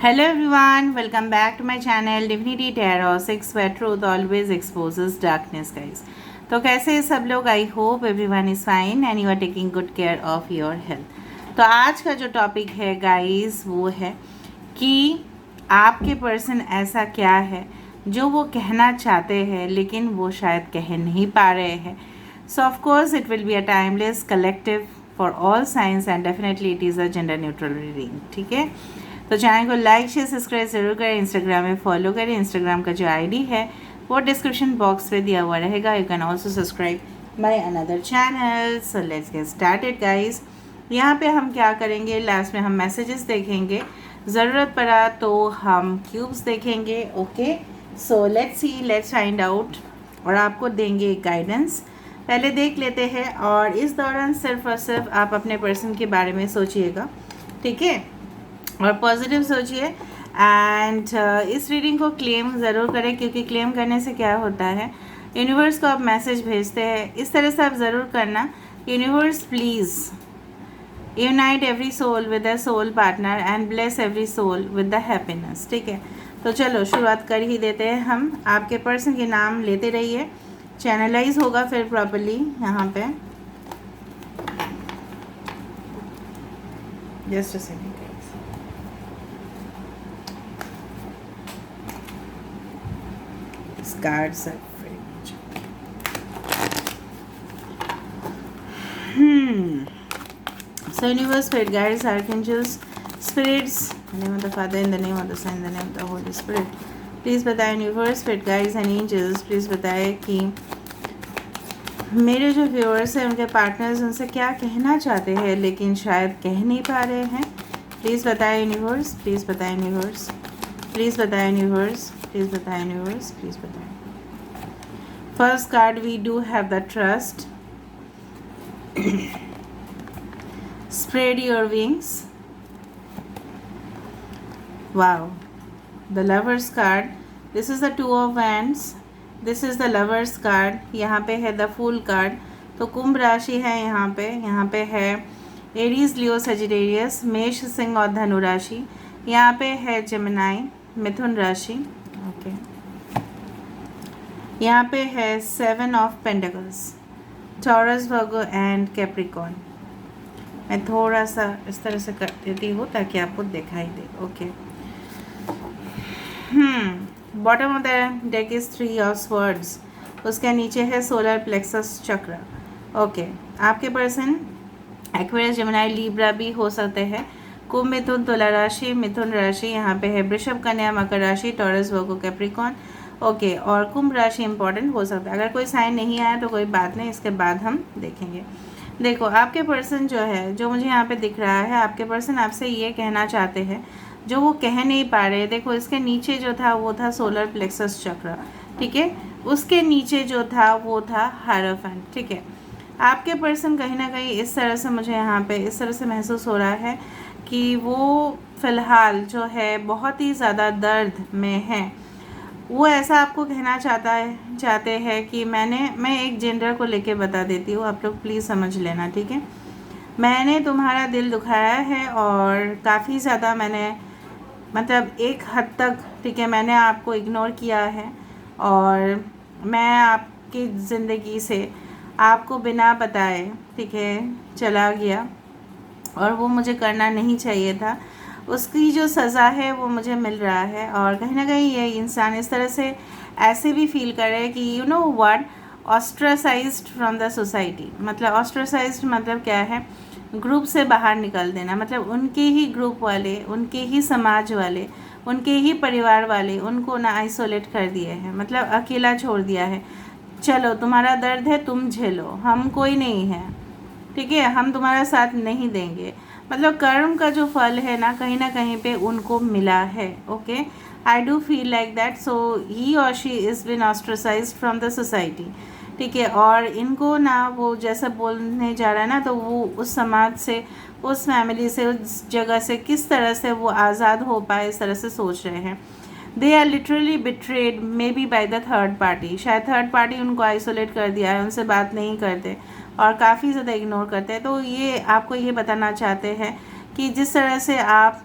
Hello everyone, welcome back to my channel Divinity Tarot 6 where truth always exposes darkness guys। तो कैसे हैं सब लोग? I hope everyone is fine and you are taking good care of your health. तो आज का जो topic है गाइस वो है कि आपके पर्सन ऐसा क्या है जो वो कहना चाहते हैं लेकिन वो शायद कह नहीं पा रहे हैं। सो of course it will be a timeless collective for all science and definitely it is a gender neutral reading. ठीक है, तो चैनल को लाइक शेयर सब्सक्राइब ज़रूर करें, इंस्टाग्राम में फॉलो करें। इंस्टाग्राम का जो आईडी है वो डिस्क्रिप्शन बॉक्स पे दिया हुआ रहेगा। You can also subscribe my another channel. So let's get started guys. यहाँ पे हम क्या करेंगे, लास्ट में हम मैसेजेस देखेंगे, ज़रूरत पड़ा तो हम क्यूब्स देखेंगे। Okay, so let's see, let's find out और आपको देंगे एक गाइडेंस। पहले देख लेते हैं और इस दौरान सिर्फ और सिर्फ आप अपने पर्सन के बारे में सोचिएगा, ठीक है, और पॉजिटिव सोचिए। एंड इस रीडिंग को क्लेम ज़रूर करें, क्योंकि क्लेम करने से क्या होता है, यूनिवर्स को आप मैसेज भेजते हैं। इस तरह से आप ज़रूर करना, universe please unite every soul with a soul partner and bless every soul with the happiness. ठीक है, तो चलो शुरुआत कर ही देते हैं हम। आपके पर्सन के नाम लेते रहिए, चैनलाइज होगा फिर प्रॉपरली यहाँ पे। Just a second. Cards are very much. So universe, spirit guides, archangels, spirits, in the name of the Father, in the name of the Son, in the name of the Holy Spirit. Please बताएं universe, spirit guides and angels, please बताएं कि मेरे जो viewers हैं उनके partners उनसे क्या कहना चाहते हैं लेकिन शायद कह नहीं पा रहे हैं। प्लीज़ बताएं यूनिवर्स, प्लीज़ बताएं यूनिवर्स, प्लीज़ बताएं यूनिवर्स, प्लीज़ बताएं यूनिवर्स, प्लीज़ बताएं। First card, we do have the trust. Spread your wings. Wow. The Lovers card. This is the Two of Wands. This is the Lovers card. यहाँ पे है the Fool card. तो कुंभ राशि है यहाँ पे है एरीज, लियो, सजिटेरियस, मेष, सिंह और धनु राशि। यहाँ पे है जेमिनाई, मिथुन राशि। ओके, यहाँ पे है 7 of pentacles, taurus, Virgo and Capricorn. मैं थोड़ा सा इस तरह से कर देती हूँ ताकि आपको दिखाई दे। Okay, bottom of the deck is 3 of swords, उसके नीचे है सोलर प्लेक्सस चक्र। ओके, आपके पर्सन एक्वेरियस, जेमिनी, लिब्रा भी हो सकते हैं। कुंभ, मिथुन, तुला राशि, मिथुन राशि, यहाँ पे है वृषभ, कन्या, मकर राशि, टॉरस, वर्गो, कैप्रिकॉर्न। ओके, और कुंभ राशि इंपॉर्टेंट हो सकता है। अगर कोई साइन नहीं आया तो कोई बात नहीं, इसके बाद हम देखेंगे। देखो, आपके पर्सन जो है, जो मुझे यहाँ पे दिख रहा है, आपके पर्सन आपसे ये कहना चाहते हैं जो वो कह नहीं पा रहे। देखो, इसके नीचे जो था वो था सोलर प्लेक्सस चक्र, ठीक है, उसके नीचे जो था वो था हायरोफेंट। ठीक है, आपके पर्सन कहीं ना कहीं इस तरह से, मुझे यहाँ पे इस तरह से महसूस हो रहा है कि वो फ़िलहाल जो है बहुत ही ज़्यादा दर्द में है। वो ऐसा आपको कहना चाहते हैं कि मैं एक जेंडर को लेके बता देती हूँ, आप लोग प्लीज़ समझ लेना, ठीक है। मैंने तुम्हारा दिल दुखाया है और काफ़ी ज़्यादा मैंने, मतलब एक हद तक, ठीक है, मैंने आपको इग्नोर किया है और मैं आपकी ज़िंदगी से आपको बिना बताए, ठीक है, चला गया और वो मुझे करना नहीं चाहिए था। उसकी जो सज़ा है वो मुझे मिल रहा है और कहीं ना कहीं ये इंसान इस तरह से ऐसे भी फील कर रहे हैं कि you know what, ostracised from the society. मतलब ऑस्ट्रासाइज्ड मतलब क्या है, ग्रुप से बाहर निकल देना, मतलब उनके ही ग्रुप वाले, उनके ही समाज वाले, उनके ही परिवार वाले उनको ना आइसोलेट कर दिए हैं, मतलब अकेला छोड़ दिया है। चलो, तुम्हारा दर्द है, तुम झेलो, हम कोई नहीं है, ठीक है, हम तुम्हारा साथ नहीं देंगे। मतलब कर्म का जो फल है ना कहीं पे उनको मिला है। Okay, I do feel like that. So he और she is been ostracized from the society, ठीक है, और इनको ना वो जैसा बोलने जा रहा है ना, तो वो उस समाज से, उस फैमिली से, उस जगह से किस तरह से वो आज़ाद हो पाए, इस तरह से सोच रहे हैं। They are literally betrayed maybe by the third party. शायद थर्ड पार्टी उनको आइसोलेट कर दिया है, उनसे बात नहीं करते और काफ़ी ज़्यादा इग्नोर करते हैं। तो ये आपको ये बताना चाहते हैं कि जिस तरह से आप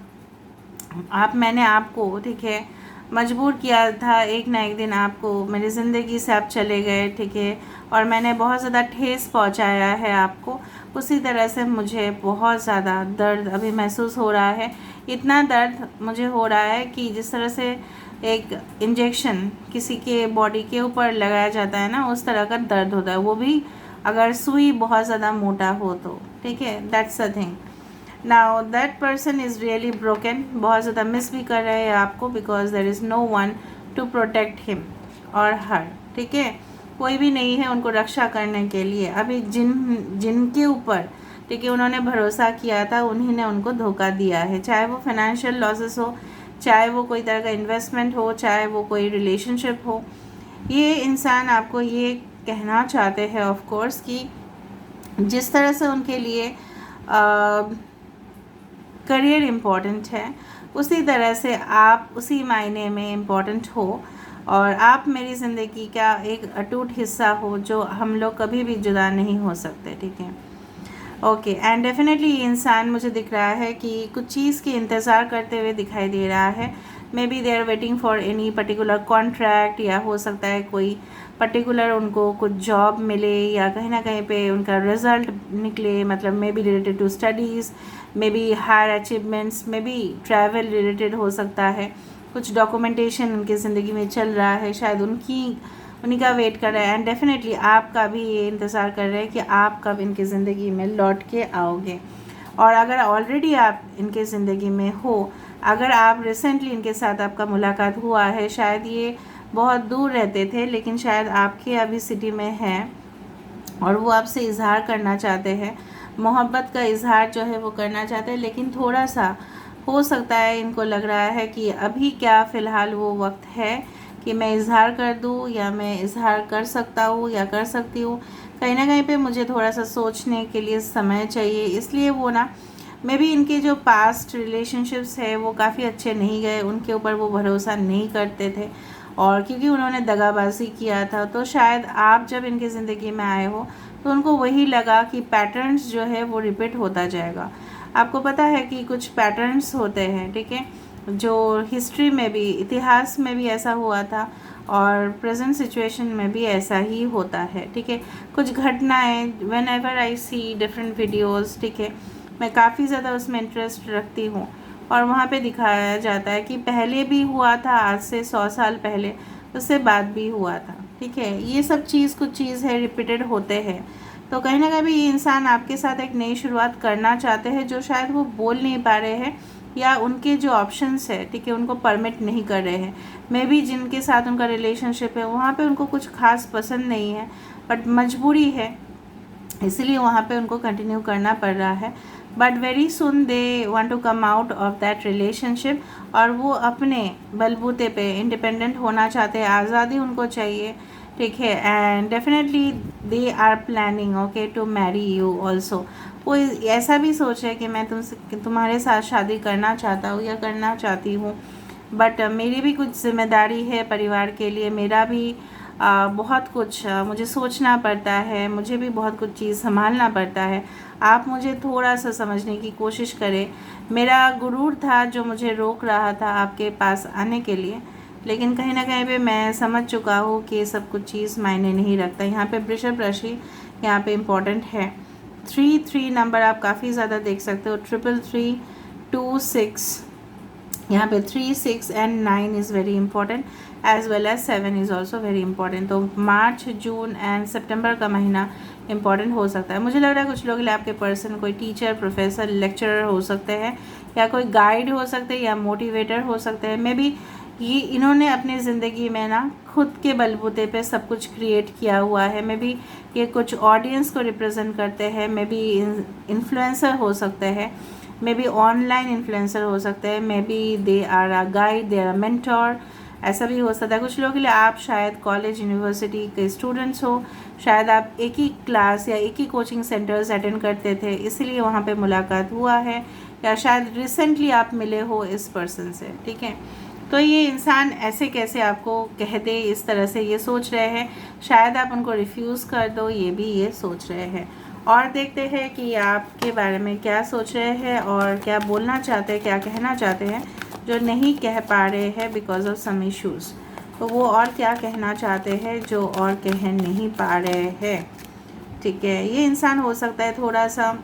मैंने आपको, ठीक है, मजबूर किया था, एक ना एक दिन आपको मेरी ज़िंदगी से आप चले गए, ठीक है, और मैंने बहुत ज़्यादा ठेस पहुंचाया है आपको। उसी तरह से मुझे बहुत ज़्यादा दर्द अभी महसूस हो रहा है। इतना दर्द मुझे हो रहा है कि जिस तरह से एक इंजेक्शन किसी के बॉडी के ऊपर लगाया जाता है ना, उस तरह का दर्द होता है, वो भी अगर सुई बहुत ज़्यादा मोटा हो तो, ठीक है। That's the thing. Now that person is really broken, बहुत ज़्यादा मिस भी कर रहे हैं आपको, because there is no one to protect him और हर, ठीक है। कोई भी नहीं है उनको रक्षा करने के लिए। अभी जिनके ऊपर, ठीक है, उन्होंने भरोसा किया था, उन्हीं ने उनको धोखा दिया है, चाहे वो फाइनेंशियल लॉसेस हो, चाहे वो कोई तरह का इन्वेस्टमेंट हो, चाहे वो कोई रिलेशनशिप हो। ये इंसान आपको ये कहना चाहते हैं ऑफ कोर्स कि जिस तरह से उनके लिए करियर इम्पॉर्टेंट है, उसी तरह से आप उसी मायने में इम्पॉर्टेंट हो, और आप मेरी ज़िंदगी का एक अटूट हिस्सा हो जो हम लोग कभी भी जुदा नहीं हो सकते, ठीक है। ओके, एंड डेफिनेटली ये इंसान मुझे दिख रहा है कि कुछ चीज़ के इंतज़ार करते हुए दिखाई दे रहा है। May be they are waiting for any particular contract, या हो सकता है कोई पर्टिकुलर उनको कुछ जॉब मिले, या कहीं ना कहीं पे उनका रिज़ल्ट निकले, मतलब maybe related to studies, maybe higher achievements, maybe travel related हो सकता है, कुछ डॉक्यूमेंटेशन उनकी ज़िंदगी में चल रहा है, शायद उन्हीं का वेट कर रहे हैं। एंड डेफिनेटली आपका भी ये इंतज़ार कर रहे हैं कि आप कब इनकी ज़िंदगी में लौट के आओगे। और अगर ऑलरेडी आप इनके ज़िंदगी में हो, अगर आप रिसेंटली इनके साथ आपका मुलाकात हुआ है, शायद ये बहुत दूर रहते थे लेकिन शायद आपके अभी सिटी में हैं, और वो आपसे इजहार करना चाहते हैं, मोहब्बत का इजहार जो है वो करना चाहते हैं, लेकिन थोड़ा सा हो सकता है इनको लग रहा है कि अभी क्या फ़िलहाल वो वक्त है कि मैं इजहार कर दूँ, या मैं इजहार कर सकता हूँ या कर सकती हूँ। कहीं ना कहीं पे मुझे थोड़ा सा सोचने के लिए समय चाहिए, इसलिए वो ना मे बी इनके जो पास्ट रिलेशनशिप्स है वो काफ़ी अच्छे नहीं गए, उनके ऊपर वो भरोसा नहीं करते थे, और क्योंकि उन्होंने दगाबाजी किया था, तो शायद आप जब इनकी ज़िंदगी में आए हो तो उनको वही लगा कि पैटर्न्स जो है वो रिपीट होता जाएगा। आपको पता है कि कुछ पैटर्न्स होते हैं, ठीक है, जो हिस्ट्री में भी, इतिहास में भी ऐसा हुआ था, और प्रेजेंट सिचुएशन में भी ऐसा ही होता है, ठीक है। कुछ घटनाएं, whenever I see different videos, ठीक है, मैं काफ़ी ज़्यादा उसमें इंटरेस्ट रखती हूँ, और वहाँ पे दिखाया जाता है कि पहले भी हुआ था, आज से 100 साल पहले, उससे बाद भी हुआ था, ठीक है। ये सब चीज़ कुछ चीज़ है, रिपीटेड होते हैं। तो कहीं ना कहीं ये इंसान आपके साथ एक नई शुरुआत करना चाहते हैं, जो शायद वो बोल नहीं पा रहे हैं, या उनके जो ऑप्शंस है, ठीक है, उनको परमिट नहीं कर रहे हैं। मे बी जिनके साथ उनका रिलेशनशिप है वहाँ पे उनको कुछ खास पसंद नहीं है, बट मजबूरी है, इसलिए वहाँ पे उनको कंटिन्यू करना पड़ रहा है। But very soon they want to come out of that relationship, और वो अपने बलबूते पे इंडिपेंडेंट होना चाहते हैं, आज़ादी उनको चाहिए, ठीक है। And definitely they are planning okay to marry you also. वो ऐसा भी सोच रहे कि मैं तुम्हारे साथ शादी करना चाहता हूँ या करना चाहती हूँ, बट मेरी भी कुछ जिम्मेदारी है परिवार के लिए, मेरा भी बहुत कुछ मुझे सोचना पड़ता है, मुझे भी बहुत कुछ चीज़ संभालना पड़ता है। आप मुझे थोड़ा सा समझने की कोशिश करें। मेरा गुरूर था जो मुझे रोक रहा था आपके पास आने के लिए, लेकिन कहीं ना कहीं पे मैं समझ चुका हूँ कि ये सब कुछ चीज़ मायने नहीं रखता। यहाँ पे वृषभ राशि यहाँ पे इम्पोर्टेंट है। 3 नंबर आप काफ़ी ज़्यादा देख सकते हो, 333, 2, 6, यहाँ पे 3, 6 and 9 is very important, as well as 7 is also very important. तो मार्च, जून एंड सितंबर का महीना इंपॉर्टेंट हो सकता है। मुझे लग रहा है कुछ लोग लिए आपके पर्सन कोई टीचर, प्रोफेसर, लेक्चरर हो सकते हैं, या कोई गाइड हो सकते हैं, या मोटिवेटर हो सकते हैं। मे बी ये इन्होंने अपनी ज़िंदगी में ना खुद के बलबूते पे सब कुछ क्रिएट किया हुआ है। मे बी ये कुछ ऑडियंस को रिप्रेजेंट करते हैं, मे बी इन्फ्लुएंसर हो सकते हैं, मे बी ऑनलाइन इन्फ्लुएंसर हो सकते हैं, may be they are a guide, they are a mentor, ऐसा भी हो सकता है। कुछ लोगों के लिए आप शायद कॉलेज, यूनिवर्सिटी के स्टूडेंट्स हो, शायद आप एक ही क्लास या एक ही कोचिंग सेंटर्स अटेंड करते थे, इसलिए वहाँ पे मुलाकात हुआ है, या शायद रिसेंटली आप मिले हो इस पर्सन से, ठीक है। तो ये इंसान ऐसे कैसे आपको कह दे, इस तरह से ये सोच रहे हैं, शायद आप उनको रिफ्यूज़ कर दो, ये भी ये सोच रहे हैं। और देखते हैं कि आपके बारे में क्या सोच रहे हैं और क्या बोलना चाहते हैं, क्या कहना चाहते हैं जो नहीं कह पा रहे हैं बिकॉज ऑफ सम इश्यूज़। तो वो और क्या कहना चाहते हैं जो और कह नहीं पा रहे हैं। ठीक है, ये इंसान हो सकता है थोड़ा सा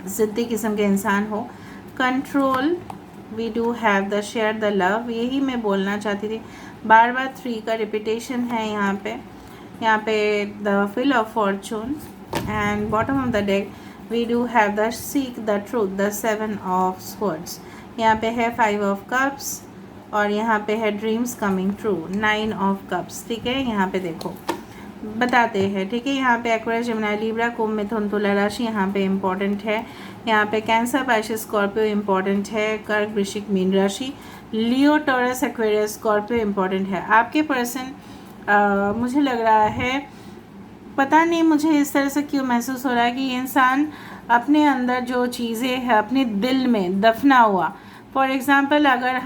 ज़िद्दी किस्म के इंसान हो। Control, we do have the share the love, यही मैं बोलना चाहती थी। बार बार 3 का रिपीटेशन है यहाँ पे the wheel of fortune and bottom of the deck we do have the seek the truth the 7 of swords. यहाँ पे है 5 ऑफ कप्स और यहाँ पे है dreams coming true 9 of cups. ठीक है, यहाँ पे देखो बताते हैं। ठीक है, यहाँ पे एक्वेरियस, जेमिनी, लिब्रा, कुंभ, मिथुन, तुला राशि यहाँ पे इम्पॉर्टेंट है। यहाँ पे कैंसर, पाइसेस, स्कॉर्पियो इम्पॉर्टेंट है। कर्क, वृश्चिक, मीन राशि, लियो, टॉरस, एक्वेरियस, स्कॉर्पियो इम्पॉर्टेंट है। आपके पर्सन मुझे लग रहा है, पता नहीं मुझे इस तरह से क्यों महसूस हो रहा है कि ये इंसान अपने अंदर जो चीज़ें हैं अपने दिल में दफना हुआ। फॉर एग्ज़ाम्पल अगर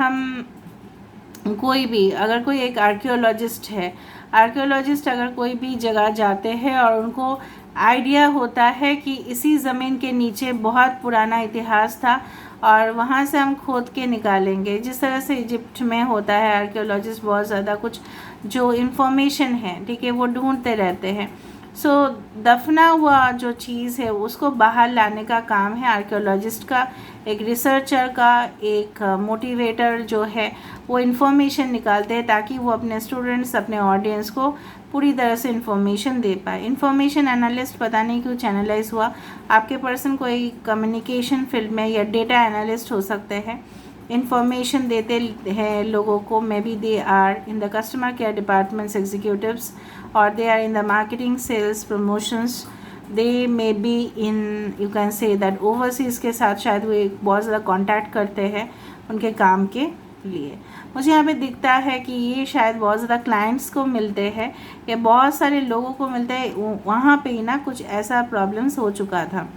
कोई एक आर्कियोलॉजिस्ट है, आर्कियोलॉजिस्ट अगर कोई भी जगह जाते हैं और उनको आइडिया होता है कि इसी ज़मीन के नीचे बहुत पुराना इतिहास था और वहाँ से हम खोद के निकालेंगे, जिस तरह से इजिप्ट में होता है, आर्कियोलॉजिस्ट बहुत ज़्यादा कुछ जो इन्फॉर्मेशन है, ठीक है, वो ढूंढते रहते हैं। सो दफना हुआ जो चीज़ है उसको बाहर लाने का काम है आर्कियोलॉजिस्ट का, एक रिसर्चर का, एक मोटिवेटर जो है वो इन्फॉर्मेशन निकालते हैं ताकि वो अपने स्टूडेंट्स, अपने ऑडियंस को पूरी तरह से इन्फॉर्मेशन दे पाए। इन्फॉर्मेशन एनालिस्ट पता नहीं क्यों चैनलाइज हुआ। आपके पर्सन कोई कम्युनिकेशन फील्ड में या डेटा एनालिस्ट हो सकते हैं, इन्फॉर्मेशन देते हैं लोगों को। May B they are in the customer care departments executives और they are in the marketing, sales, promotions. They may be in, you can say that overseas के साथ शायद वो एक बहुत ज़्यादा कॉन्टैक्ट करते हैं उनके काम के लिए। मुझे यहाँ पे दिखता है कि ये शायद बहुत ज़्यादा क्लाइंट्स को मिलते हैं या बहुत सारे लोगों को मिलते हैं, वहाँ पे ही ना कुछ ऐसा प्रॉब्लम्स हो चुका था।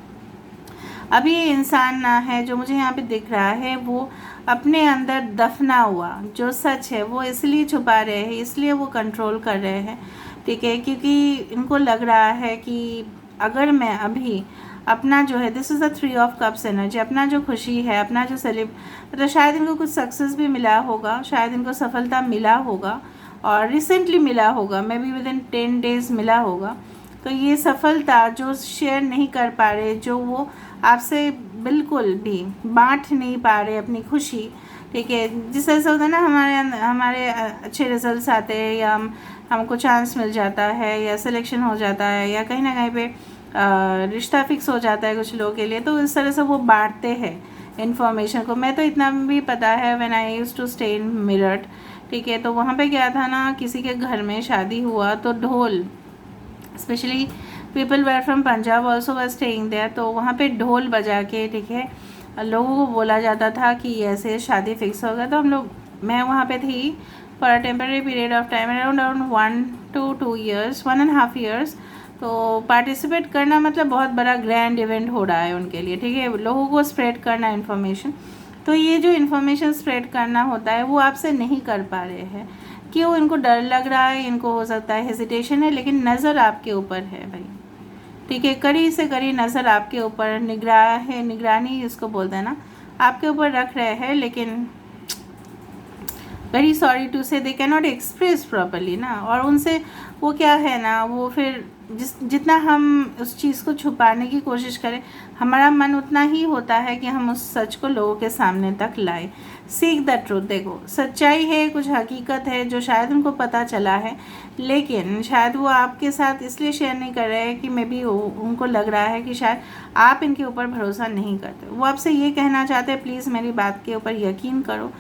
अभी ये इंसान है जो मुझे यहाँ पे दिख रहा है वो अपने अंदर दफना हुआ जो सच है वो इसलिए छुपा रहे हैं, इसलिए वो कंट्रोल कर रहे हैं। ठीक है, क्योंकि इनको लग रहा है कि अगर मैं अभी अपना जो है, this is the 3 of cups energy, अपना जो खुशी है, अपना जो मतलब शायद इनको कुछ सक्सेस भी मिला होगा, शायद इनको सफलता मिला होगा और रिसेंटली मिला होगा, may be with in 10 days मिला होगा। तो ये सफलता जो शेयर नहीं कर पा रहे, जो वो आपसे बिल्कुल भी बांट नहीं पा रहे अपनी खुशी। ठीक है, जिस तरह से होता है ना, हमारे अच्छे रिजल्ट्स आते हैं या हमको चांस मिल जाता है या सिलेक्शन हो जाता है या कहीं ना कहीं पे रिश्ता फिक्स हो जाता है कुछ लोगों के लिए, तो इस तरह से वो बांटते हैं इन्फॉर्मेशन को। मैं तो इतना भी पता है, when I used to stay in Meerut, ठीक है, तो वहाँ पे क्या था ना, किसी के घर में शादी हुआ तो ढोल, specially people were from Punjab also were staying there, तो वहाँ पे ढोल बजा के, ठीक है, लोगों को बोला जाता था कि ऐसे शादी फिक्स हो गया। तो मैं वहाँ पे थी for a temporary period of time around 1 to 2 years, 1.5 years। तो पार्टिसिपेट करना मतलब बहुत बड़ा ग्रैंड इवेंट हो रहा है उनके लिए, ठीक है, लोगों को स्प्रेड करना इन्फॉर्मेशन। तो ये जो इन्फॉर्मेशन स्प्रेड करना होता है वो आपसे नहीं कर पा रहे हैं, क्यों? इनको डर लग रहा है, इनको हो सकता है हेजिटेशन है, लेकिन नज़र आपके ऊपर है भाई, ठीक है, कड़ी से कड़ी नज़र आपके ऊपर, निगरानी इसको बोलते हैं ना, आपके ऊपर रख रहे हैं, लेकिन वेरी सॉरी टू से they can not express properly ना। और उनसे वो क्या है ना, वो फिर जितना हम उस चीज़ को छुपाने की कोशिश करें, हमारा मन उतना ही होता है कि हम उस सच को लोगों के सामने तक लाए। सीक द ट्रूथ, देखो सच्चाई है, कुछ हकीकत है जो शायद उनको पता चला है, लेकिन शायद वो आपके साथ इसलिए शेयर नहीं कर रहे हैं कि मे बी उनको लग रहा है कि शायद आप इनके ऊपर भरोसा नहीं करते। वो आपसे ये कहना चाहते हैं, प्लीज़ मेरी बात के ऊपर यकीन करो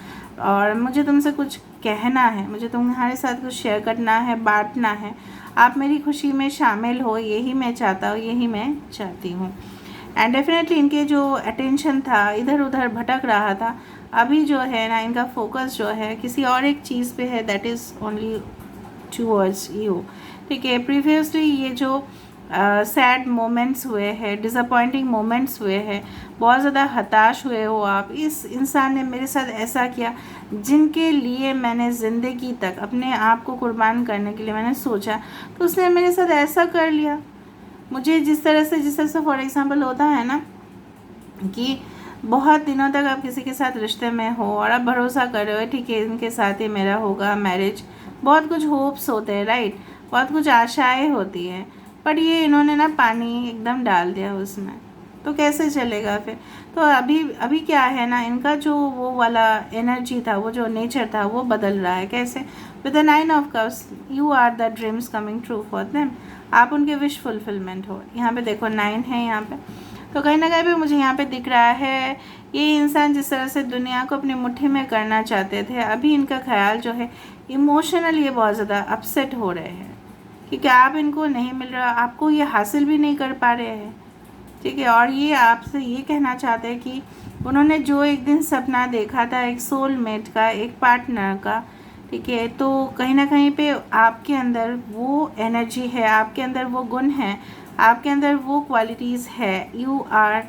और मुझे तुमसे कुछ कहना है, मुझे तुम्हारे साथ कुछ शेयर करना है, बांटना है, आप मेरी खुशी में शामिल हो, यही मैं चाहता हूँ, यही मैं चाहती हूँ। एंड डेफिनेटली इनके जो अटेंशन था इधर उधर भटक रहा था, अभी जो है ना इनका फोकस जो है किसी और एक चीज़ पे है, that is only towards you. ठीक है, प्रीवियसली ये जो सैड मोमेंट्स हुए हैं, डिसअपॉइंटिंग मोमेंट्स हुए हैं, बहुत ज़्यादा हताश हुए हो आप, इस इंसान ने मेरे साथ ऐसा किया, जिनके लिए मैंने ज़िंदगी तक अपने आप को कुर्बान करने के लिए मैंने सोचा, तो उसने मेरे साथ ऐसा कर लिया। मुझे जिस तरह से फॉर एग्ज़ाम्पल होता है ना कि बहुत दिनों तक आप किसी के साथ रिश्ते में हो और आप भरोसा कर रहे हो ठीक है इनके साथ ही मेरा होगा मैरिज, बहुत कुछ होप्स होते हैं राइट, बहुत कुछ आशाएं होती हैं, पर ये इन्होंने ना पानी एकदम डाल दिया उसमें, तो कैसे चलेगा फिर। तो अभी अभी क्या है ना, इनका जो वो वाला एनर्जी था, वो जो नेचर था वो बदल रहा है। कैसे? With the 9 of cups you are the dreams coming true for them, आप उनके विश फुलफिलमेंट हो। यहाँ पे देखो 9 है यहाँ पे, तो कहीं ना कहीं पे मुझे यहाँ पे दिख रहा है ये इंसान जिस तरह से दुनिया को अपनी मुट्ठी में करना चाहते थे, अभी इनका ख्याल जो है इमोशनल ये बहुत ज़्यादा अपसेट हो रहे हैं क्योंकि आप इनको नहीं मिल रहा, आपको ये हासिल भी नहीं कर पा रहे हैं, ठीक है। और ये आपसे ये कहना चाहते हैं कि उन्होंने जो एक दिन सपना देखा था एक सोलमेट का, एक पार्टनर का, ठीक है, तो कहीं ना कहीं पे आपके अंदर वो एनर्जी है, आपके अंदर वो गुण है, आपके अंदर वो क्वालिटीज़ है, you are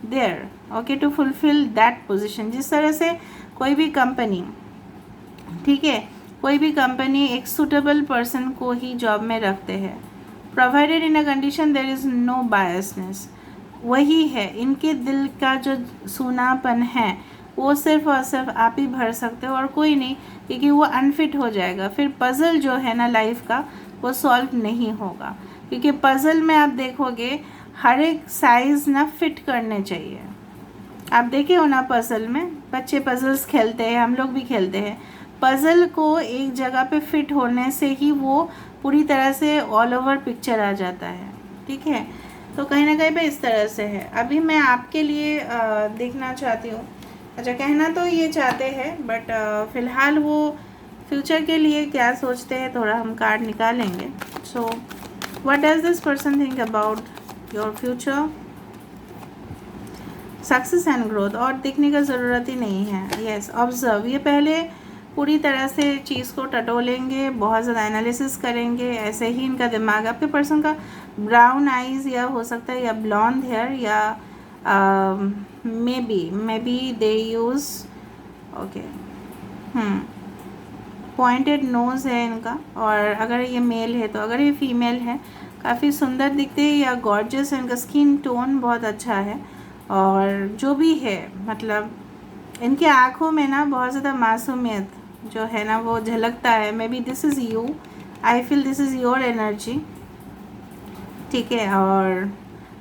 there okay to fulfil that position. जिस तरह से कोई भी कंपनी, ठीक है, कोई भी कंपनी एक सूटेबल पर्सन को ही जॉब में रखते हैं, provided in a condition there is no biasness, वही है इनके दिल का जो सूनापन है वो सिर्फ और सिर्फ आप ही भर सकते हो और कोई नहीं, क्योंकि वो अनफिट हो जाएगा। फिर पज़ल जो है ना लाइफ का वो सॉल्व नहीं होगा, क्योंकि पज़ल में आप देखोगे हर एक साइज़ ना फिट करने चाहिए। आप देखे हो ना पज़ल में, बच्चे पज़ल्स खेलते हैं, हम लोग भी खेलते हैं, पज़ल को एक जगह पे फिट होने से ही वो पूरी तरह से ऑल ओवर पिक्चर आ जाता है, ठीक है। तो कहीं ना कहीं पे इस तरह से है। अभी मैं आपके लिए देखना चाहती हूँ, अच्छा कहना तो ये चाहते हैं बट फ़िलहाल वो फ्यूचर के लिए क्या सोचते हैं थोड़ा हम कार्ड निकालेंगे। So what does this person think about your future, success and growth, और देखने का ज़रूरत ही नहीं है। यस ऑब्जर्व, ये पहले पूरी तरह से चीज़ को टटोलेंगे, बहुत ज़्यादा एनालिसिस करेंगे, ऐसे ही इनका दिमाग। आपके पर्सन का ब्राउन आइज़ या हो सकता है या ब्लॉन्ड हेयर या may be they use okay pointed nose है इनका, और अगर ये मेल है तो, अगर ये फीमेल है काफ़ी सुंदर दिखते हैं या गॉर्जियस है, इनका स्किन टोन बहुत अच्छा है, और जो भी है मतलब इनके आँखों में ना बहुत ज़्यादा मासूमियत जो है ना वो झलकता है। May be this is you, I feel this is your energy, ठीक है। और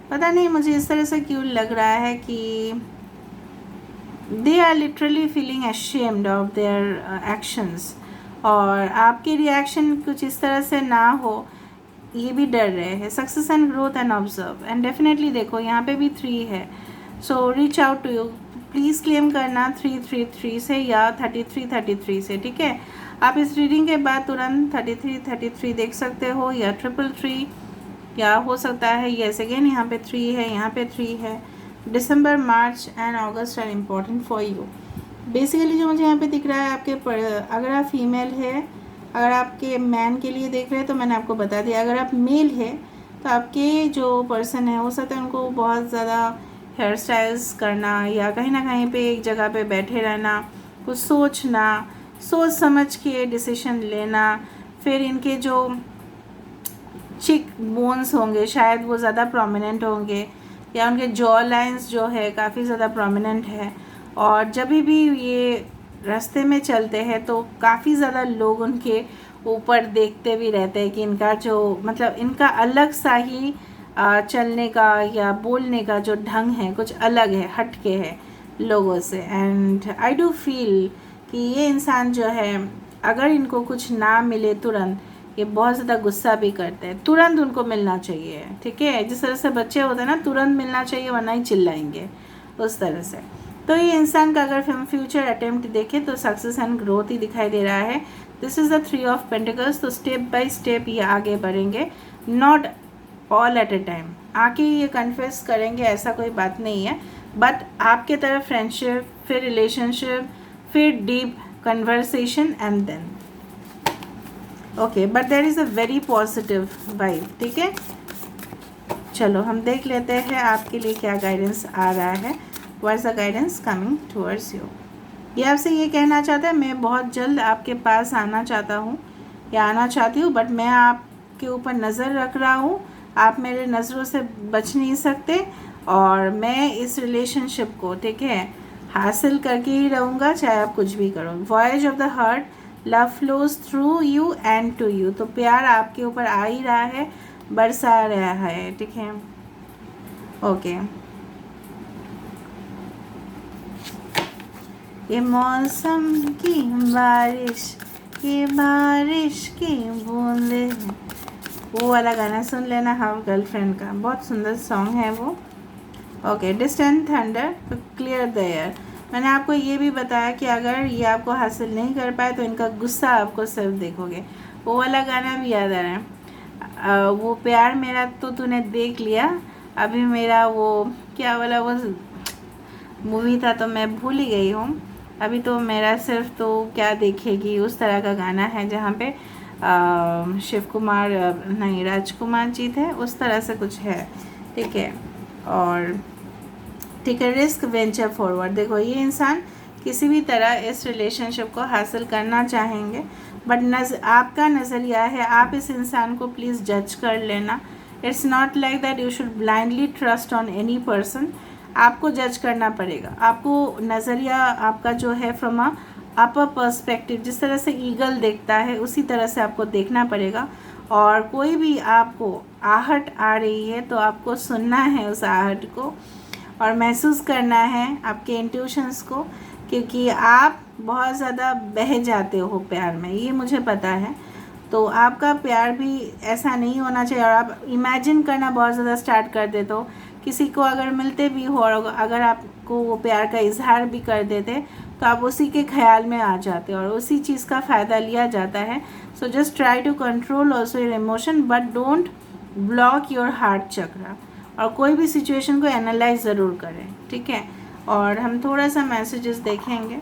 पता नहीं मुझे इस तरह से क्यों लग रहा है कि they are literally feeling ashamed of their actions, और आपके रिएक्शन कुछ इस तरह से ना हो ये भी डर रहे हैं। Success and growth and observe and definitely देखो यहाँ पे भी 3 है, so reach out to you, please claim करना 333 से या 3333 से, ठीक है। आप इस रीडिंग के बाद तुरंत 3333 देख सकते हो या 333, या हो सकता है येस अगेन यहाँ पे 3 है, यहाँ पे 3 है। December, March and August are important for you. Basically जो मुझे यहाँ पे दिख रहा है आपके अगर आप फीमेल है, अगर आपके मैन के लिए देख रहे हैं तो मैंने आपको बता दिया, अगर आप मेल है तो आपके जो पर्सन है हो सकता है उनको बहुत ज़्यादा हेयर स्टाइल्स करना या कहीं ना कहीं पे एक जगह पे बैठे रहना, कुछ सोचना, सोच समझ के डिसीजन लेना। फिर इनके जो चिक बोन्स होंगे शायद वो ज़्यादा प्रोमिनेंट होंगे, या उनके जॉ लाइंस जो है काफ़ी ज़्यादा प्रोमिनेंट है, और जब भी ये रास्ते में चलते हैं तो काफ़ी ज़्यादा लोग उनके ऊपर देखते भी रहते हैं कि इनका जो मतलब इनका अलग सा ही चलने का या बोलने का जो ढंग है कुछ अलग है, हटके है लोगों से। एंड आई डू फील कि ये इंसान जो है अगर इनको कुछ ना मिले तुरंत, ये बहुत ज़्यादा गुस्सा भी करते हैं, तुरंत उनको मिलना चाहिए, ठीक है। जिस तरह से बच्चे होते हैं ना, तुरंत मिलना चाहिए वरना ही चिल्लाएंगे, उस तरह से। तो ये इंसान का अगर हम फ्यूचर अटेम्प्ट देखें तो सक्सेस एंड ग्रोथ ही दिखाई दे रहा है। This is the 3 of pentacles, तो स्टेप बाय स्टेप ये आगे बढ़ेंगे, not all at A time. आके ये कन्फेस करेंगे ऐसा कोई बात नहीं है, बट आपके तरफ फ्रेंडशिप, फिर रिलेशनशिप, फिर deep conversation and then okay, but there is a very positive vibe, ठीक है। चलो हम देख लेते हैं आपके लिए क्या गाइडेंस आ रहा है। What is the guidance coming towards you. ये आपसे ये कहना चाहता है मैं बहुत जल्द आपके पास आना चाहता हूँ या आना चाहती हूँ, बट मैं आपके ऊपर नज़र रख रहा हूँ, आप मेरे नज़रों से बच नहीं सकते, और मैं इस रिलेशनशिप को, ठीक है, हासिल करके ही रहूँगा चाहे आप कुछ भी करो। Voice of the heart, love flows through you and to you. तो प्यार आपके ऊपर आ ही रहा है, बरसा रहा है, ठीक है। ओके, ये मौसम की बारिश, ये बारिश की बूंदे, वो वाला गाना सुन लेना, हाँ गर्लफ्रेंड का, बहुत सुंदर सॉन्ग है वो। Okay, distant thunder, clear the air. मैंने आपको ये भी बताया कि अगर ये आपको हासिल नहीं कर पाए तो इनका गुस्सा आपको सिर्फ देखोगे। वो वाला गाना भी याद आ रहा है, वो प्यार मेरा तो तूने देख लिया, अभी मेरा वो क्या वाला वो मूवी था तो मैं भूल ही गई हूँ, अभी तो मेरा सिर्फ तो क्या देखेगी, उस तरह का गाना है जहाँ पे शिव कुमार नहीं राजकुमार जी थे, उस तरह से कुछ है, ठीक है। और ठीक है, रिस्क वेंचर फॉरवर्ड। देखो ये इंसान किसी भी तरह इस रिलेशनशिप को हासिल करना चाहेंगे, बट आपका नज़रिया है, आप इस इंसान को प्लीज़ जज कर लेना। It's not like that you should blindly trust on any person. आपको जज करना पड़ेगा, आपको नज़रिया आपका जो है फ्रॉम अ अपर पर्सपेक्टिव, जिस तरह से ईगल देखता है उसी तरह से आपको देखना पड़ेगा। और कोई भी आपको आहट आ रही है तो आपको सुनना है उस आहट को और महसूस करना है आपके इंट्यूशंस को, क्योंकि आप बहुत ज़्यादा बह जाते हो प्यार में, ये मुझे पता है। तो आपका प्यार भी ऐसा नहीं होना चाहिए और आप इमेजिन करना बहुत ज़्यादा स्टार्ट कर देते हो। किसी को अगर मिलते भी हो और अगर आपको वो प्यार का इजहार भी कर देते तो आप उसी के ख्याल में आ जाते हो और उसी चीज़ का फ़ायदा लिया जाता है। So just try to control also your emotion, but don't block your heart chakra. और कोई भी सिचुएशन को एनालाइज ज़रूर करें, ठीक है। और हम थोड़ा सा मैसेजेस देखेंगे।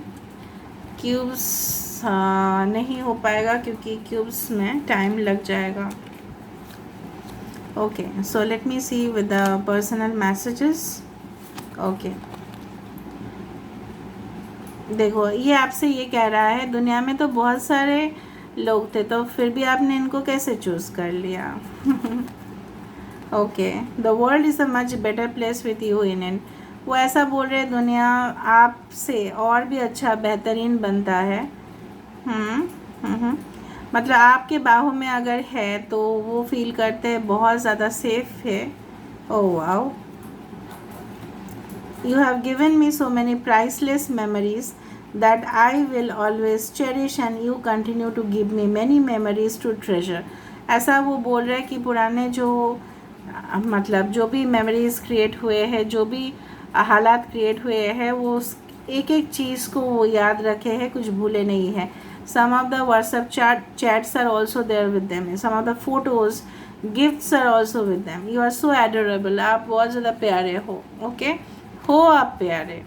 क्यूब्स नहीं हो पाएगा क्योंकि क्यूब्स में टाइम लग जाएगा। Okay, so let me see with the personal messages. Okay, देखो ये आपसे ये कह रहा है, दुनिया में तो बहुत सारे लोग थे तो फिर भी आपने इनको कैसे चूज़ कर लिया। Okay, the world is a much better place with you in it. वो ऐसा बोल रहे दुनिया आपसे और भी अच्छा बेहतरीन बनता है। मतलब आपके बाहों में अगर है तो वो फील करते हैं बहुत ज़्यादा सेफ है। Oh wow, you have given me so many priceless memories that I will always cherish and you continue to give me many memories to treasure। ऐसा वो बोल रहे हैं कि पुराने जो मतलब जो भी मेमोरीज़ क्रिएट हुए हैं, जो भी हालात क्रिएट हुए हैं, वो एक एक चीज़ को वो याद रखे हैं, कुछ भूले नहीं है। Some of the WhatsApp chats are also there with them, some of the photos gifts are also with them. You are so adorable, आप बहुत ज़्यादा प्यारे हो। ओके, हो आप प्यारे।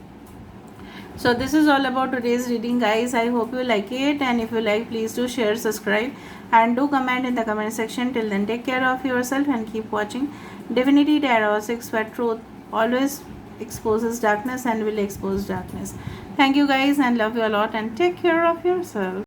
So this is all about today's reading, guys. I hope you like it, and if you like, please do share, subscribe, and do comment in the comment section. Till then, take care of yourself and keep watching Divinity Tarot 6, where truth always exposes darkness and will expose darkness. Thank you guys and love you a lot, and take care of yourself.